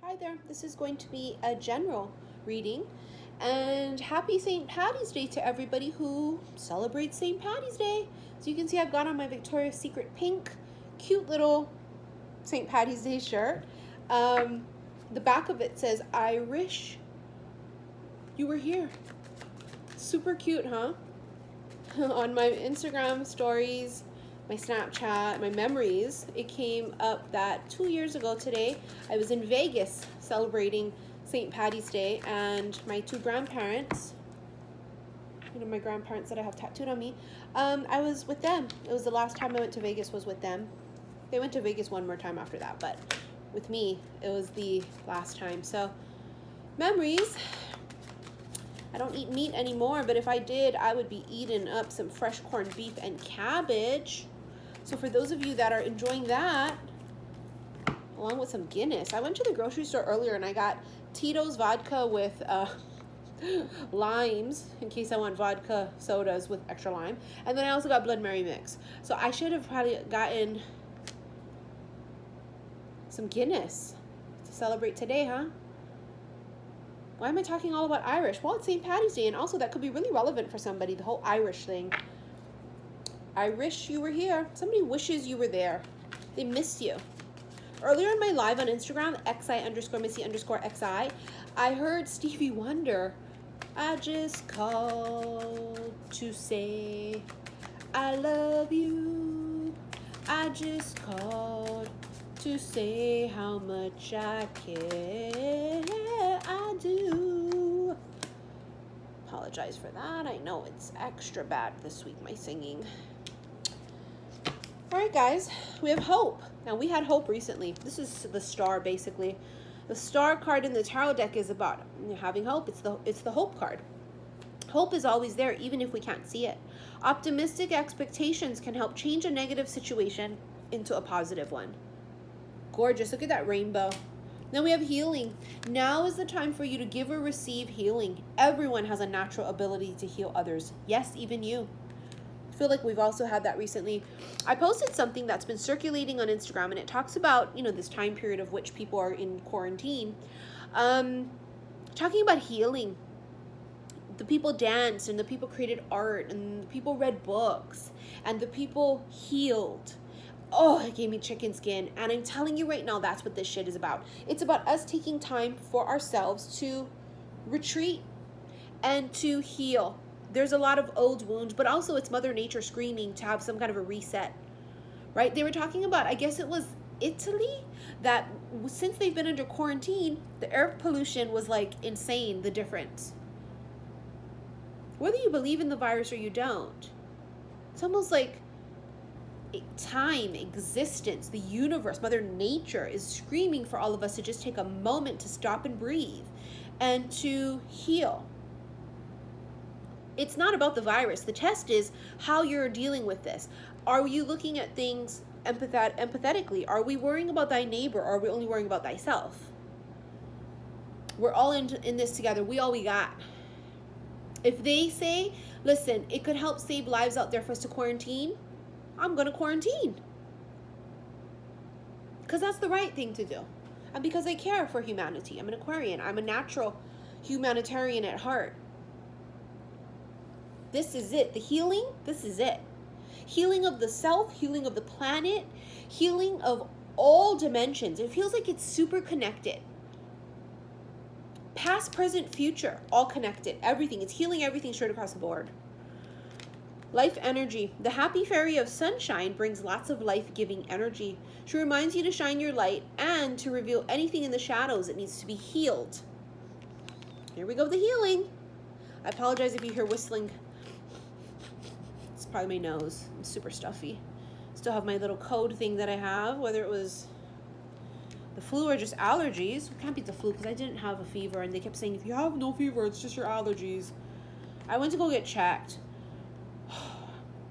Hi there, this is going to be a general reading, and happy St. Patty's Day to everybody who celebrates St. Patty's Day. So you can see I've got on my Victoria's Secret pink, cute little St. Patty's Day shirt. The back of it says, I wish you were here. Super cute, huh? On my Instagram stories, my Snapchat, my memories, it came up that 2 years ago today, I was in Vegas celebrating St. Patty's Day, and my two grandparents, my grandparents that I have tattooed on me, I was with them. It was the last time I went to Vegas was with them. They went to Vegas one more time after that, but with me, it was the last time. So, memories. I don't eat meat anymore, but if I did, I would be eating up some fresh corned beef and cabbage. So for those of you that are enjoying that, along with some Guinness, I went to the grocery store earlier and I got Tito's vodka with limes, in case I want vodka sodas with extra lime. And then I also got Blood Mary mix. So I should have probably gotten some Guinness to celebrate today, huh? Why am I talking all about Irish? Well, it's St. Patty's Day, and also that could be really relevant for somebody, the whole Irish thing. I wish you were here. Somebody wishes you were there. They missed you. Earlier in my live on Instagram, xi_missy_xi, I heard Stevie Wonder. I just called to say I love you. I just called to say how much I care. I do. Apologize for that. I know it's extra bad this week, my singing. All right, guys, we have hope. Now, we had hope recently. This is the star, basically. The star card in the tarot deck is about having hope. It's the hope card. Hope is always there, even if we can't see it. Optimistic expectations can help change a negative situation into a positive one. Gorgeous. Look at that rainbow. Then we have healing. Now is the time for you to give or receive healing. Everyone has a natural ability to heal others. Yes, even you. I feel like we've also had that recently. I posted something that's been circulating on Instagram, and it talks about, this time period of which people are in quarantine. Talking about healing. The people danced, and the people created art, and the people read books, and the people healed. Oh, it gave me chicken skin. And I'm telling you right now, that's what this shit is about. It's about us taking time for ourselves to retreat and to heal. There's a lot of old wounds, but also it's Mother Nature screaming to have some kind of a reset, right? They were talking about, I guess it was Italy, that since they've been under quarantine, the air pollution was like insane, the difference. Whether you believe in the virus or you don't, it's almost like time, existence, the universe, Mother Nature is screaming for all of us to just take a moment to stop and breathe and to heal. It's not about the virus. The test is how you're dealing with this. Are you looking at things empathetically? Are we worrying about thy neighbor, or are we only worrying about thyself? We're all in this together. We all we got. If they say, listen, it could help save lives out there for us to quarantine, I'm going to quarantine. Because that's the right thing to do. And because I care for humanity. I'm an Aquarian. I'm a natural humanitarian at heart. This is it. The healing, this is it. Healing of the self, healing of the planet, healing of all dimensions. It feels like it's super connected. Past, present, future, all connected. Everything. It's healing everything straight across the board. Life energy. The happy fairy of sunshine brings lots of life-giving energy. She reminds you to shine your light and to reveal anything in the shadows that needs to be healed. Here we go, the healing. I apologize if you hear whistling. It's probably my nose. I'm super stuffy. Still have my little code thing that I have, whether it was the flu or just allergies. It can't be the flu because I didn't have a fever, and they kept saying, if you have no fever, it's just your allergies. I went to go get checked.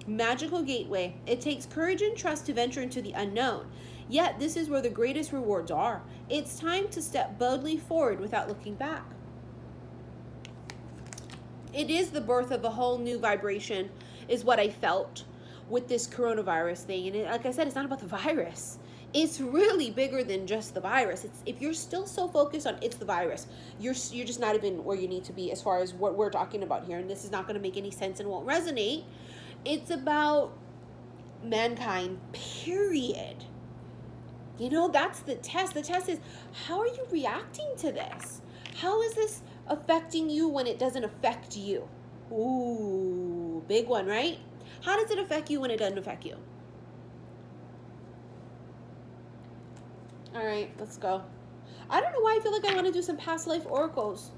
Magical gateway. It takes courage and trust to venture into the unknown. Yet this is where the greatest rewards are. It's time to step boldly forward without looking back. It is the birth of a whole new vibration, is what I felt with this coronavirus thing. And like I said, it's not about the virus. It's really bigger than just the virus. It's, if you're still so focused on it's the virus, you're just not even where you need to be as far as what we're talking about here. And this is not going to make any sense and won't resonate. It's about mankind, period. You know, that's the test. The test is, how are you reacting to this? How is this affecting you when it doesn't affect you? Ooh, big one, right? How does it affect you when it doesn't affect you? All right, let's go. I don't know why I feel like I want to do some past life oracles.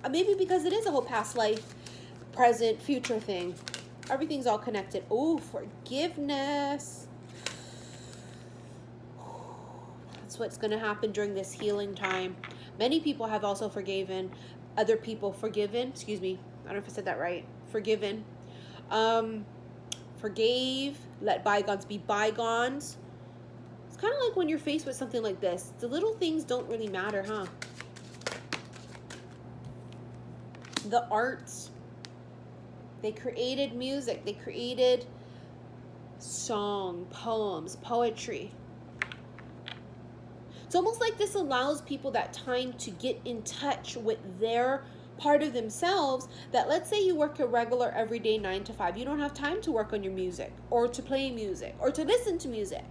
Maybe because it is a whole past life, present, future thing. Everything's all connected. Oh, forgiveness. That's what's going to happen during this healing time. Many people have also forgiven. Other people forgiven. Excuse me. I don't know if I said that right. Forgiven. Forgave. Let bygones be bygones. It's kind of like when you're faced with something like this. The little things don't really matter, huh? The arts. They created music. They created song, poems, poetry. It's almost like this allows people that time to get in touch with their part of themselves, that let's say you work a regular everyday 9 to 5. You don't have time to work on your music or to play music or to listen to music.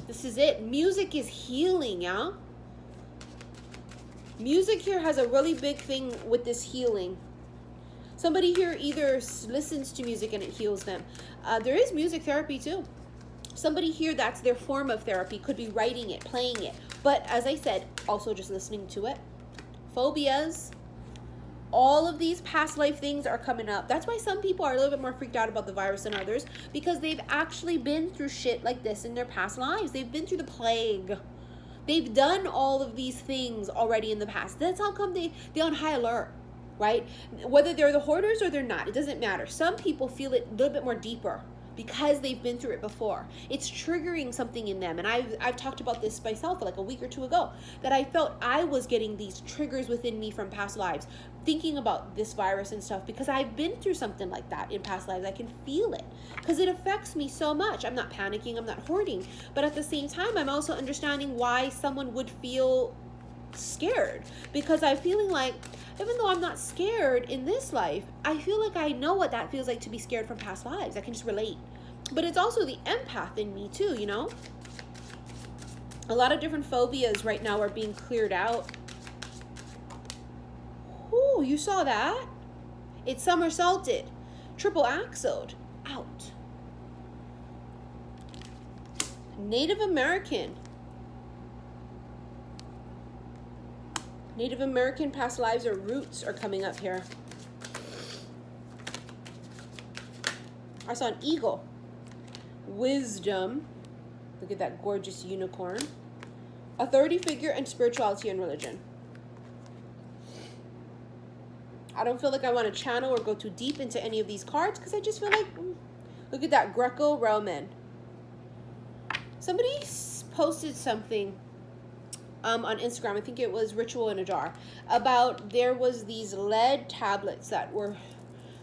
This is it. Music is healing, yeah? Music here has a really big thing with this healing. Somebody here either listens to music and it heals them. There is music therapy too. Somebody here, that's their form of therapy. Could be writing it, playing it. But as I said, also just listening to it. Phobias. All of these past life things are coming up. That's why some people are a little bit more freaked out about the virus than others, because they've actually been through shit like this in their past lives. They've been through the plague. They've done all of these things already in the past. That's how come they're on high alert, right? Whether they're the hoarders or they're not, it doesn't matter. Some people feel it a little bit more deeper because they've been through it before. It's triggering something in them. And I've talked about this myself like a week or two ago, that I felt I was getting these triggers within me from past lives, thinking about this virus and stuff, because I've been through something like that in past lives. I can feel it because it affects me so much. I'm not panicking, I'm not hoarding, but at the same time, I'm also understanding why someone would feel scared, because I'm feeling like, even though I'm not scared in this life, I feel like I know what that feels like to be scared from past lives. I can just relate. But it's also the empath in me too, you know? A lot of different phobias right now are being cleared out. Ooh, you saw that? It somersaulted. Triple axled. Out. Native American. Native American past lives or roots are coming up here. I saw an eagle. Wisdom. Look at that gorgeous unicorn. Authority figure and spirituality and religion. I don't feel like I want to channel or go too deep into any of these cards because I just feel like, look at that, Greco-Roman. Somebody posted something on Instagram, I think it was Ritual in a Jar, about there was these lead tablets that were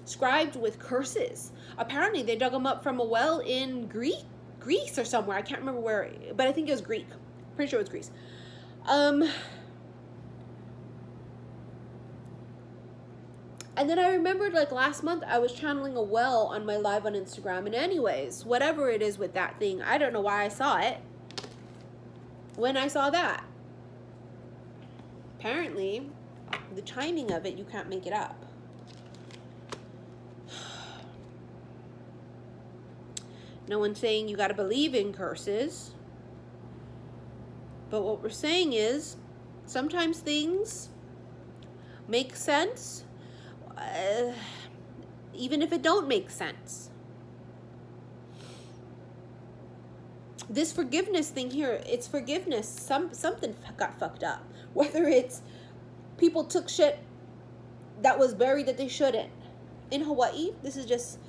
scribed with curses. Apparently they dug them up from a well in Greece or somewhere. I can't remember where, but I think it was Greek. Pretty sure it was Greece. And then I remembered, like, last month I was channeling a well on my live on Instagram. And anyways, whatever it is with that thing, I don't know why I saw it when I saw that. Apparently, the timing of it, you can't make it up. No one's saying you got to believe in curses. But what we're saying is, sometimes things make sense, even if it don't make sense. This forgiveness thing here, it's forgiveness. Something got fucked up. Whether it's people took shit that was buried that they shouldn't. In Hawaii, this is just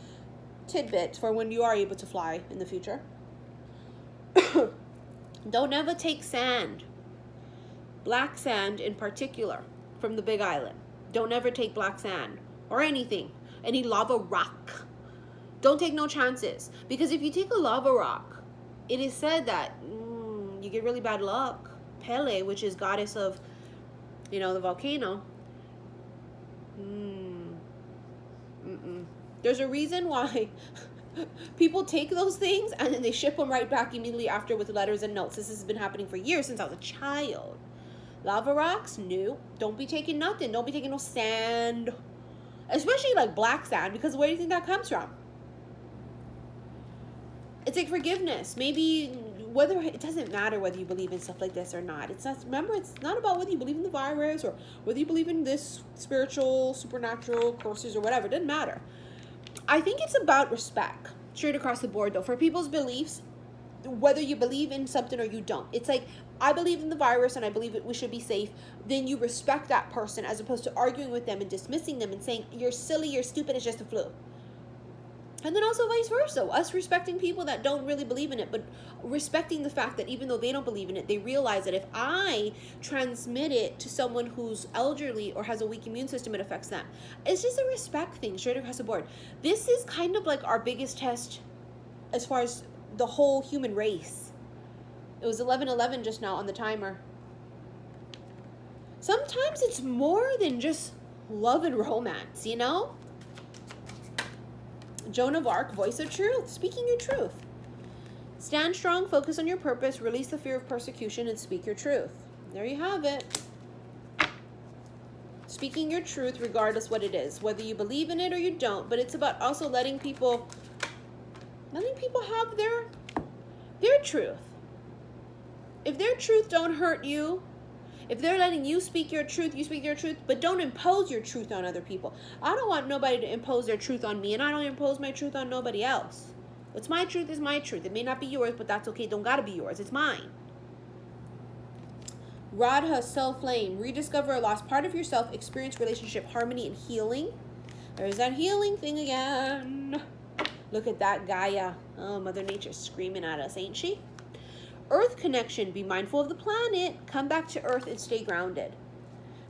tidbits for when you are able to fly in the future. Don't ever take sand, black sand in particular, from the Big Island. Don't ever take black sand or anything, any lava rock. Don't take no chances, because if you take a lava rock it is said that you get really bad luck. Pele, which is goddess of, you know, the volcano. There's a reason why people take those things and then they ship them right back immediately after with letters and notes. This has been happening for years, since I was a child. Lava rocks, no. Don't be taking nothing. Don't be taking no sand. Especially like black sand, because where do you think that comes from? It's like forgiveness. Maybe whether, it doesn't matter whether you believe in stuff like this or not. It's not, remember, it's not about whether you believe in the virus or whether you believe in this spiritual, supernatural courses or whatever. It doesn't matter. I think it's about respect, straight across the board, though, for people's beliefs, whether you believe in something or you don't. It's like, I believe in the virus and I believe we should be safe. Then you respect that person, as opposed to arguing with them and dismissing them and saying, you're silly, you're stupid, it's just a flu. And then also vice versa, us respecting people that don't really believe in it, but respecting the fact that even though they don't believe in it, they realize that if I transmit it to someone who's elderly or has a weak immune system, it affects them. It's just a respect thing, straight across the board. This is kind of like our biggest test as far as the whole human race. It was 11:11 just now on the timer. Sometimes it's more than just love and romance, you know? Joan of Arc, voice of truth, speaking your truth. Stand strong, focus on your purpose, release the fear of persecution, and speak your truth. There you have it. Speaking your truth regardless what it is, whether you believe in it or you don't, but it's about also letting people have their truth. If their truth don't hurt you, if they're letting you speak your truth, you speak your truth, but don't impose your truth on other people. I don't want nobody to impose their truth on me, and I don't impose my truth on nobody else. What's my truth is my truth. It may not be yours, but that's okay. Don't gotta be yours. It's mine. Radha, Soulflame, rediscover a lost part of yourself, experience relationship harmony and healing. There's that healing thing again. Look at that Gaia. Oh, Mother Nature's screaming at us, ain't she? Earth connection, be mindful of the planet, come back to Earth and stay grounded.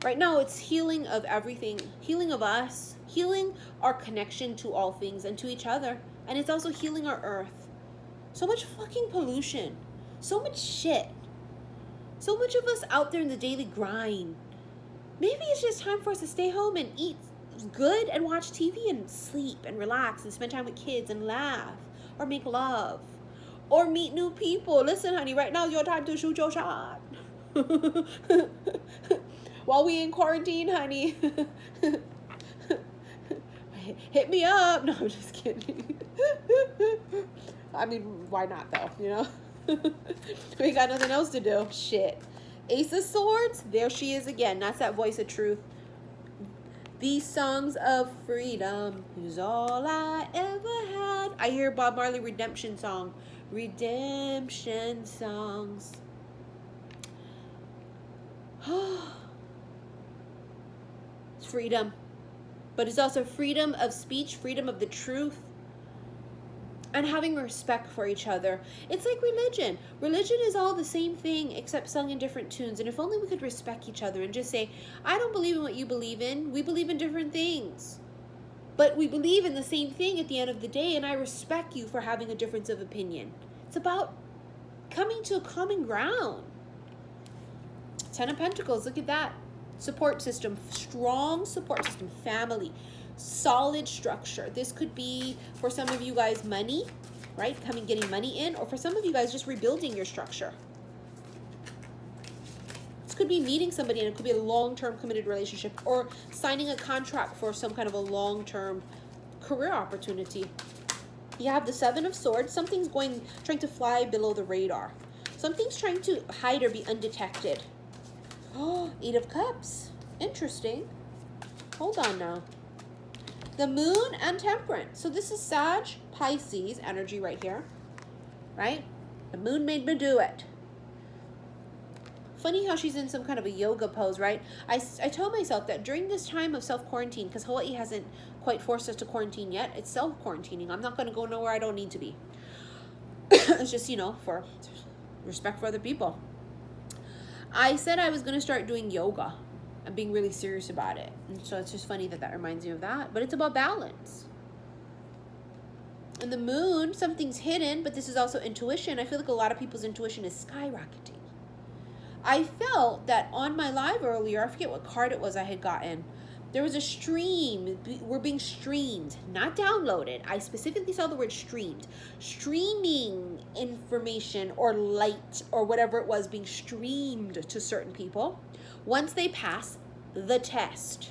Right now it's healing of everything, healing of us, healing our connection to all things and to each other, and it's also healing our Earth. So much fucking pollution, so much shit, so much of us out there in the daily grind. Maybe it's just time for us to stay home and eat good and watch TV and sleep and relax and spend time with kids and laugh or make love. Or meet new people. Listen, honey, right now is your time to shoot your shot. While we in quarantine, honey. Hit me up. No, I'm just kidding. I mean, why not though, you know? We got nothing else to do. Shit. Ace of Swords, there she is again. That's that voice of truth. These songs of freedom is all I ever had. I hear Bob Marley redemption song. Redemption songs. It's freedom. But it's also freedom of speech, freedom of the truth, and having respect for each other. It's like religion. Religion is all the same thing except sung in different tunes. And if only we could respect each other and just say, I don't believe in what you believe in. We believe in different things. But we believe in the same thing at the end of the day, and I respect you for having a difference of opinion. It's about coming to a common ground. 10 of Pentacles, look at that. Support system, strong support system, family, solid structure. This could be, for some of you guys, money, right? Getting money in, or for some of you guys, just rebuilding your structure. This could be meeting somebody, and it could be a long-term committed relationship, or signing a contract for some kind of a long-term career opportunity. You have the 7 of Swords. Something's trying to fly below the radar. Something's trying to hide or be undetected. Oh, 8 of Cups. Interesting. Hold on now. The Moon and Temperance. So this is Sag, Pisces energy right here, right? The Moon made me do it. Funny how she's in some kind of a yoga pose, right? I told myself that during this time of self-quarantine, because Hawaii hasn't quite forced us to quarantine yet, it's self-quarantining. I'm not going to go nowhere I don't need to be. It's just, you know, for respect for other people. I said I was going to start doing yoga and being really serious about it. And so it's just funny that reminds me of that. But it's about balance. And the moon, something's hidden, but this is also intuition. I feel like a lot of people's intuition is skyrocketing. I felt that on my live earlier, I forget what card it was I had gotten, there was a stream. We're being streamed, not downloaded. I specifically saw the word streamed. Streaming information or light or whatever it was being streamed to certain people once they pass the test.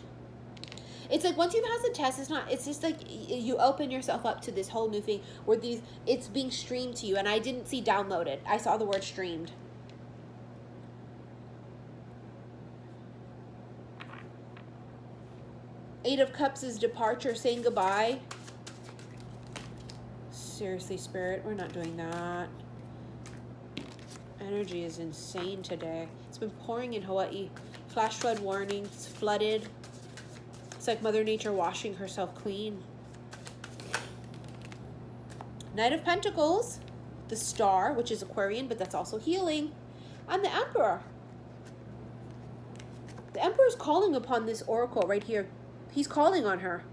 It's like once you pass the test, it's just like you open yourself up to this whole new thing where it's being streamed to you. And I didn't see downloaded. I saw the word streamed. Eight of Cups is departure, saying goodbye. Seriously, Spirit, we're not doing that. Energy is insane today. It's been pouring in Hawaii. Flash flood warnings, flooded. It's like Mother Nature washing herself clean. Knight of Pentacles, the Star, which is Aquarian, but that's also healing. And the Emperor. The Emperor is calling upon this oracle right here. He's calling on her.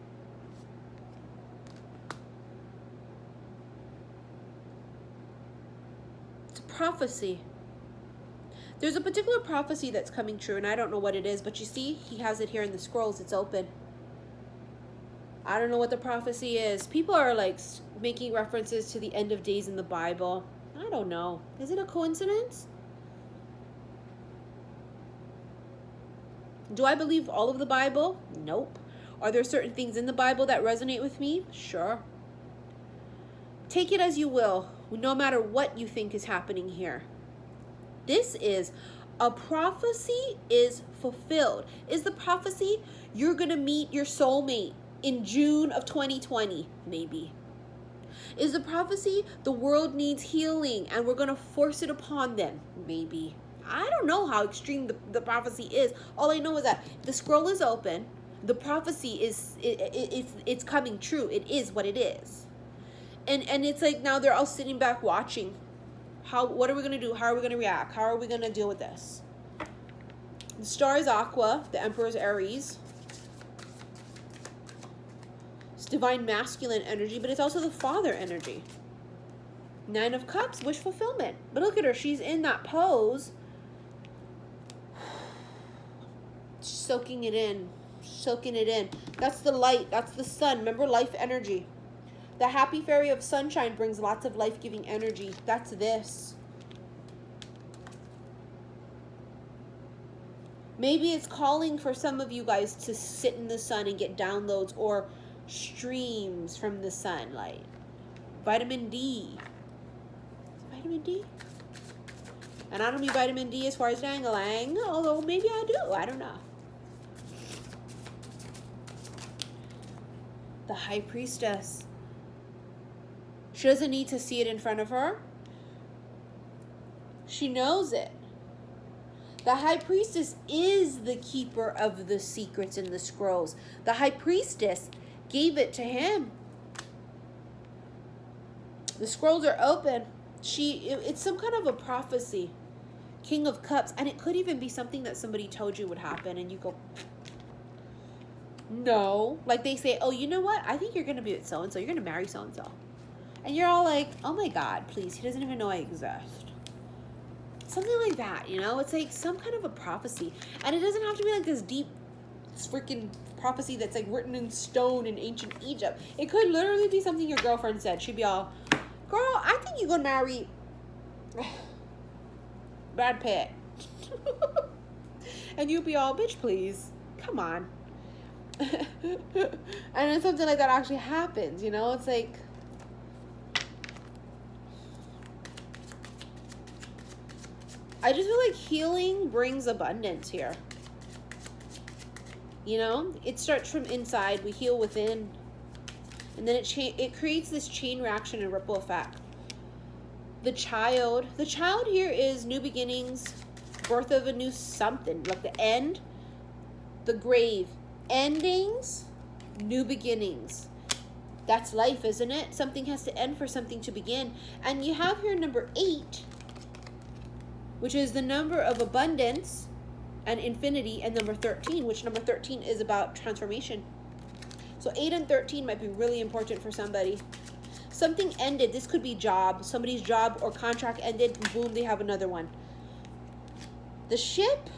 It's a prophecy. There's a particular prophecy that's coming true, and I don't know what it is, but you see, he has it here in the scrolls. It's open. I don't know what the prophecy is. People are like making references to the end of days in the Bible. I don't know. Is it a coincidence? Do I believe all of the Bible? Nope. Are there certain things in the Bible that resonate with me? Sure. Take it as you will, no matter what you think is happening here. This is a prophecy is fulfilled. Is the prophecy you're going to meet your soulmate in June of 2020? Maybe. Is the prophecy the world needs healing and we're going to force it upon them? Maybe. I don't know how extreme the prophecy is. All I know is that the scroll is open. The prophecy is it's coming true. It is what it is. And it's like now they're all sitting back watching. What are we going to do? How are we going to react? How are we going to deal with this? The Star is Aqua. The Emperor is Aries. It's divine masculine energy, but it's also the father energy. Nine of Cups, wish fulfillment. But look at her. She's in that pose. Soaking it in. Soaking it in. That's the light. That's the sun. Remember, life energy. The happy fairy of sunshine brings lots of life-giving energy. That's this. Maybe it's calling for some of you guys to sit in the sun and get downloads or streams from the sunlight. Vitamin D. Vitamin D? And I don't mean vitamin D as far as dang-a-lang, although maybe I do. I don't know. The High Priestess. She doesn't need to see it in front of her. She knows it. The High Priestess is the keeper of the secrets in the scrolls. The High Priestess gave it to him. The scrolls are open. It's some kind of a prophecy. King of Cups. And it could even be something that somebody told you would happen. And you go, no. Like they say, oh, you know what? I think you're going to be with so-and-so. You're going to marry so-and-so. And you're all like, oh my God, please. He doesn't even know I exist. Something like that, you know? It's like some kind of a prophecy. And it doesn't have to be like this deep freaking prophecy that's like written in stone in ancient Egypt. It could literally be something your girlfriend said. She'd be all, girl, I think you're going to marry Brad Pitt. And you'd be all, bitch, please. Come on. And then something like that actually happens, you know? It's like, I just feel like healing brings abundance here. You know, it starts from inside. We heal within. And then it creates this chain reaction and ripple effect. The child here is new beginnings, birth of a new something. Like the end, the grave. Endings, new beginnings. That's life, isn't it? Something has to end for something to begin. And you have here number 8, which is the number of abundance and infinity, and number 13, which number 13 is about transformation. So 8 and 13 might be really important for somebody. Something ended. This could be job. Somebody's job or contract ended. Boom, they have another one. The ship.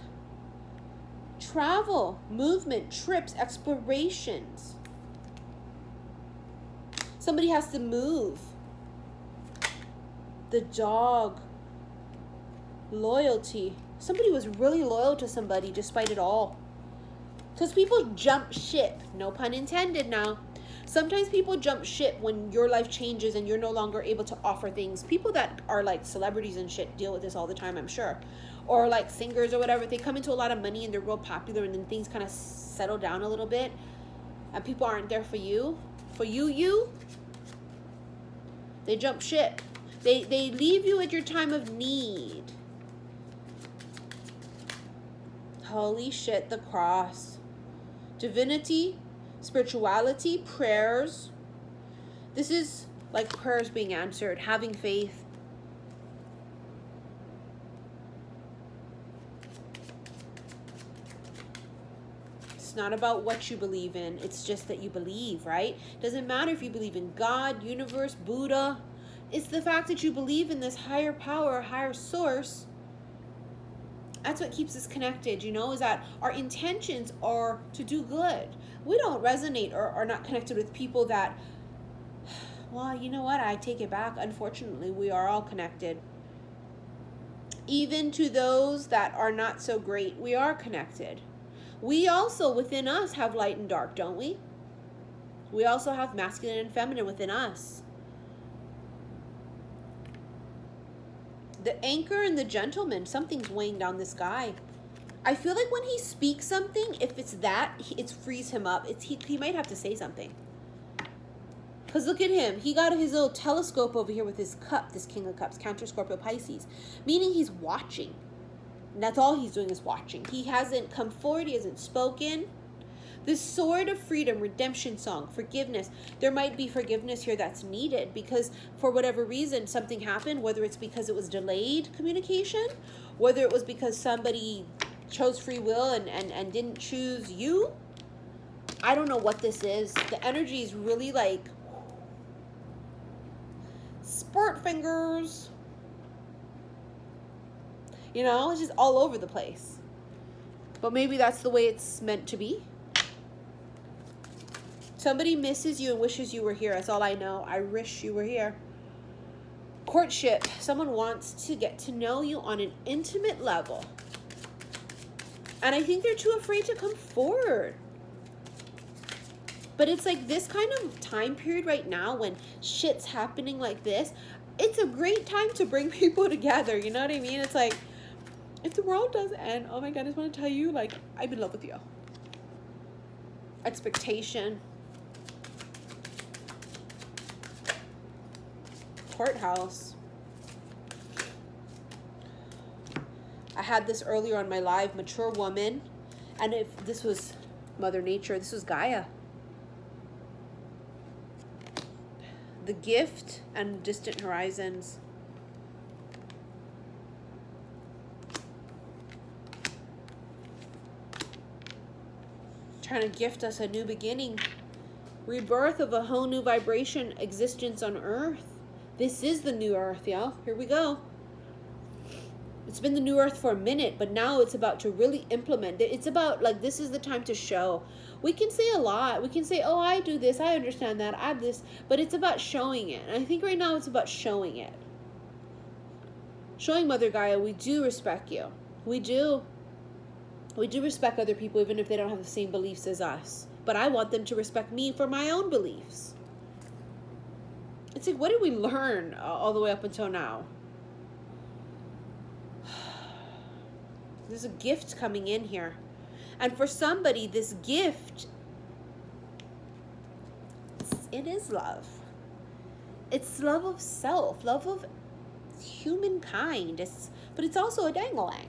Travel, movement, trips, explorations. Somebody has to move. The dog. Loyalty. Somebody was really loyal to somebody despite it all. Because people jump ship. No pun intended now. Sometimes people jump ship when your life changes and you're no longer able to offer things. People that are like celebrities and shit deal with this all the time, I'm sure. Or like singers or whatever. They come into a lot of money and they're real popular, and then things kind of settle down a little bit. And people aren't there for you. For you. They jump ship. They leave you at your time of need. Holy shit, the cross. Divinity, spirituality, prayers. This is like prayers being answered, having faith. It's not about what you believe in. It's just that you believe, right? Doesn't matter if you believe in God, universe, Buddha. It's the fact that you believe in this higher power, higher source. That's what keeps us connected, you know, is that our intentions are to do good. We don't resonate or are not connected with people that, well, you know what? I take it back. Unfortunately, we are all connected. Even to those that are not so great, we are connected. We also, within us, have light and dark, don't we? We also have masculine and feminine within us. The anchor and the gentleman, something's weighing down this guy. I feel like when he speaks something, if it's that, it frees him up. He might have to say something. Because look at him. He got his little telescope over here with his cup, this King of Cups, Counter Scorpio Pisces. Meaning he's watching. And that's all he's doing is watching. He hasn't come forward. He hasn't spoken. This sword of freedom, redemption song, forgiveness. There might be forgiveness here that's needed because for whatever reason, something happened, whether it's because it was delayed communication, whether it was because somebody chose free will and didn't choose you. I don't know what this is. The energy is really like spurt fingers. You know, it's just all over the place. But maybe that's the way it's meant to be. Somebody misses you and wishes you were here. That's all I know. I wish you were here. Courtship. Someone wants to get to know you on an intimate level. And I think they're too afraid to come forward. But it's like this kind of time period right now when shit's happening like this. It's a great time to bring people together. You know what I mean? It's like, if the world does end, oh my God, I just want to tell you, like, I'm in love with you. Expectation. Courthouse. I had this earlier on my live, mature woman. And if this was Mother Nature, this was Gaia. The gift and distant horizons. Trying to gift us a new beginning. Rebirth of a whole new vibration, existence on Earth. This is the new Earth, y'all. Here we go. It's been the new Earth for a minute, but now it's about to really implement it. It's about, like, this is the time to show. We can say a lot. We can say, oh, I do this. I understand that. I'm this. But it's about showing it. And I think right now it's about showing it. Showing Mother Gaia, we do respect you. We do. We do respect other people, even if they don't have the same beliefs as us. But I want them to respect me for my own beliefs. It's like, what did we learn all the way up until now? There's a gift coming in here. And for somebody, this gift, it is love. It's love of self, love of humankind. But it's also a dangling.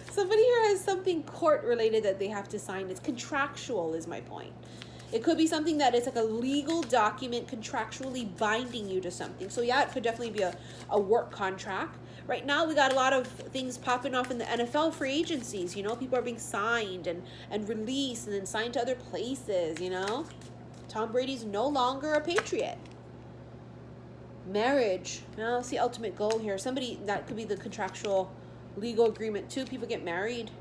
Somebody here has something court related that they have to sign. It's contractual is my point. It could be something that is like a legal document contractually binding you to something. So yeah, it could definitely be a work contract. Right now, we got a lot of things popping off in the NFL free agencies. You know, people are being signed and released and then signed to other places, you know. Tom Brady's no longer a Patriot. Marriage. Now, see ultimate goal here. Somebody, that could be the contractual legal agreement too. People get married.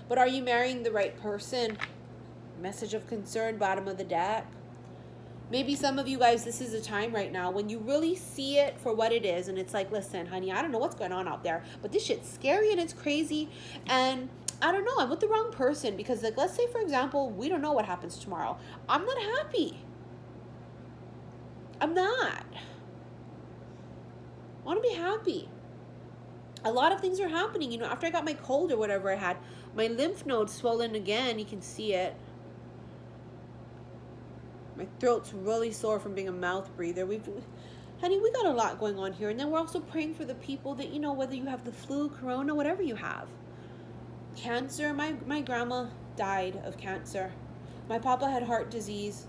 But are you marrying the right person? Message of concern, bottom of the deck. Maybe some of you guys, this is a time right now when you really see it for what it is. And it's like, listen, honey, I don't know what's going on out there, but this shit's scary and it's crazy. And I don't know, I'm with the wrong person. Because like, let's say, for example, we don't know what happens tomorrow. I'm not happy. I'm not. I want to be happy. A lot of things are happening. You know, after I got my cold or whatever I had, my lymph nodes swollen again. You can see it. My throat's really sore from being a mouth breather. Honey, we got a lot going on here. And then we're also praying for the people that, you know, whether you have the flu, corona, whatever you have. Cancer. My grandma died of cancer. My papa had heart disease.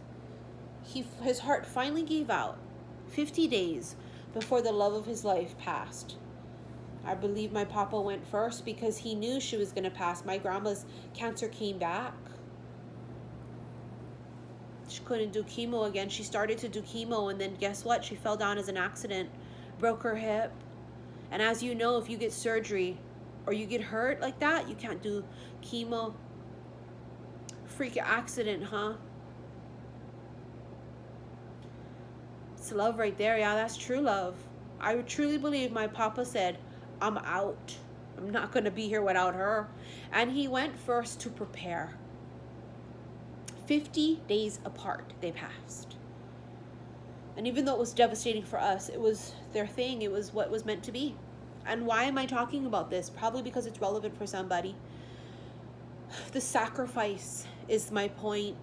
His heart finally gave out 50 days before the love of his life passed. I believe my papa went first because he knew she was going to pass. My grandma's cancer came back. She couldn't do chemo again. She started to do chemo, and then guess what? She fell down as an accident, broke her hip. And as you know, if you get surgery or you get hurt like that, you can't do chemo. Freak accident, huh? It's love right there. Yeah, that's true love. I truly believe my papa said, I'm out. I'm not going to be here without her. And he went first to prepare. 50 days apart they passed. And even though it was devastating for us, it was their thing. It was what was meant to be. And why am I talking about this? Probably because it's relevant for somebody. The sacrifice is my point.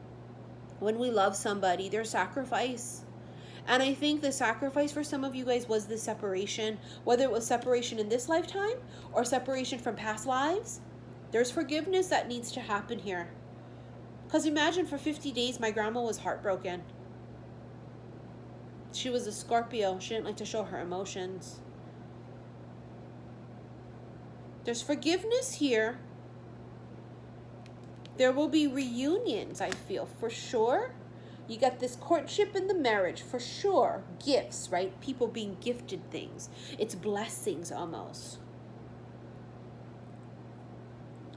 When we love somebody, their sacrifice. And I think the sacrifice for some of you guys was the separation, whether it was separation in this lifetime or separation from past lives. There's forgiveness that needs to happen here. Because imagine for 50 days, my grandma was heartbroken. She was a Scorpio. She didn't like to show her emotions. There's forgiveness here. There will be reunions, I feel, for sure. You got this courtship and the marriage, for sure. Gifts, right? People being gifted things. It's blessings almost.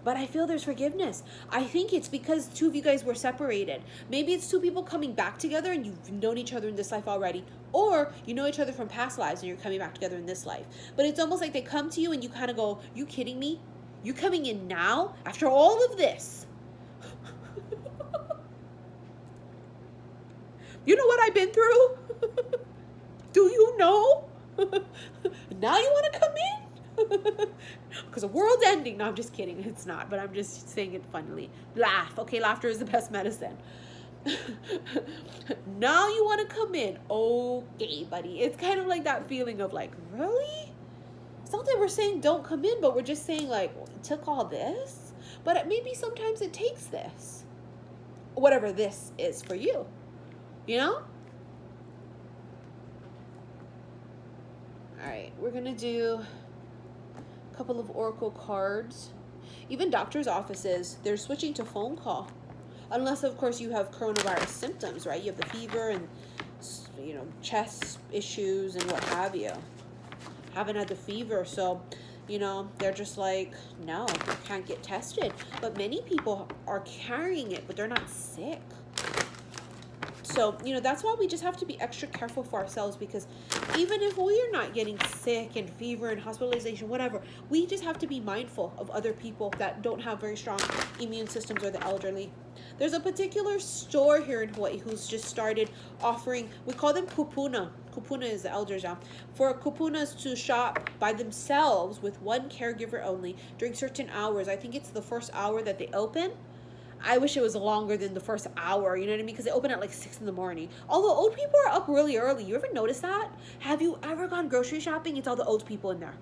But I feel there's forgiveness. I think it's because two of you guys were separated. Maybe it's two people coming back together and you've known each other in this life already. Or you know each other from past lives and you're coming back together in this life. But it's almost like they come to you and you kind of go, you kidding me? You coming in now after all of this? You know what I've been through? Do you know? Now you want to come in? Because the world's ending. No, I'm just kidding. It's not, but I'm just saying it funnily. Laugh. Okay, laughter is the best medicine. Now you want to come in. Okay, buddy. It's kind of like that feeling of like, really? It's not that we're saying don't come in, but we're just saying like, it took all this? But maybe sometimes it takes this. Whatever this is for you. You know? All right, we're going to do a couple of oracle cards. Even doctor's offices, they're switching to phone call. Unless, of course, you have coronavirus symptoms, right? You have the fever and, you know, chest issues and what have you. Haven't had the fever, so, you know, they're just like, no, you can't get tested. But many people are carrying it, but they're not sick. So, you know, that's why we just have to be extra careful for ourselves, because even if we're not getting sick and fever and hospitalization, whatever, we just have to be mindful of other people that don't have very strong immune systems or the elderly. There's a particular store here in Hawaii who's just started offering, we call them kupuna. Kupuna is the elders now. For kupunas to shop by themselves with one caregiver only during certain hours. I think it's the first hour that they open. I wish it was longer than the first hour, you know what I mean? Because they open at like 6 in the morning. Although old people are up really early. You ever notice that? Have you ever gone grocery shopping? It's all the old people in there.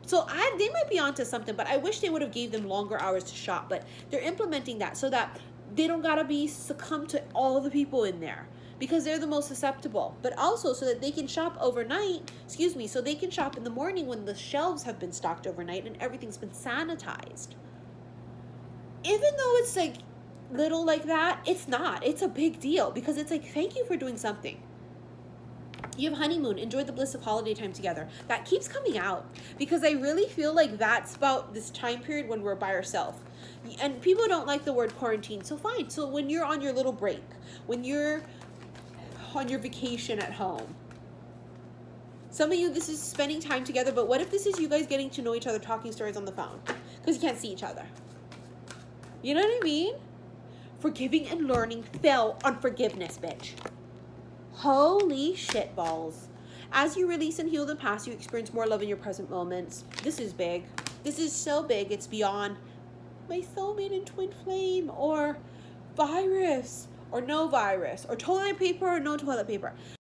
So they might be onto something, but I wish they would have gave them longer hours to shop. But they're implementing that so that they don't gotta be succumb to all the people in there, because they're the most susceptible. But also so that they can shop overnight, so they can shop in the morning when the shelves have been stocked overnight and everything's been sanitized. Even though it's like little like that, it's not. It's a big deal, because it's like, thank you for doing something. You have honeymoon, enjoy the bliss of holiday time together. That keeps coming out, because I really feel like that's about this time period when we're by ourselves. And people don't like the word quarantine, so fine. So when you're on your little break, when you're on your vacation at home, some of you, this is spending time together, but what if this is you guys getting to know each other, talking stories on the phone, because you can't see each other? You know what I mean? Forgiving and learning fell on forgiveness, bitch. Holy shit balls. As you release and heal the past, you experience more love in your present moments. This is big. This is so big. It's beyond my soulmate and twin flame, or virus, or no virus, or toilet paper, or no toilet paper.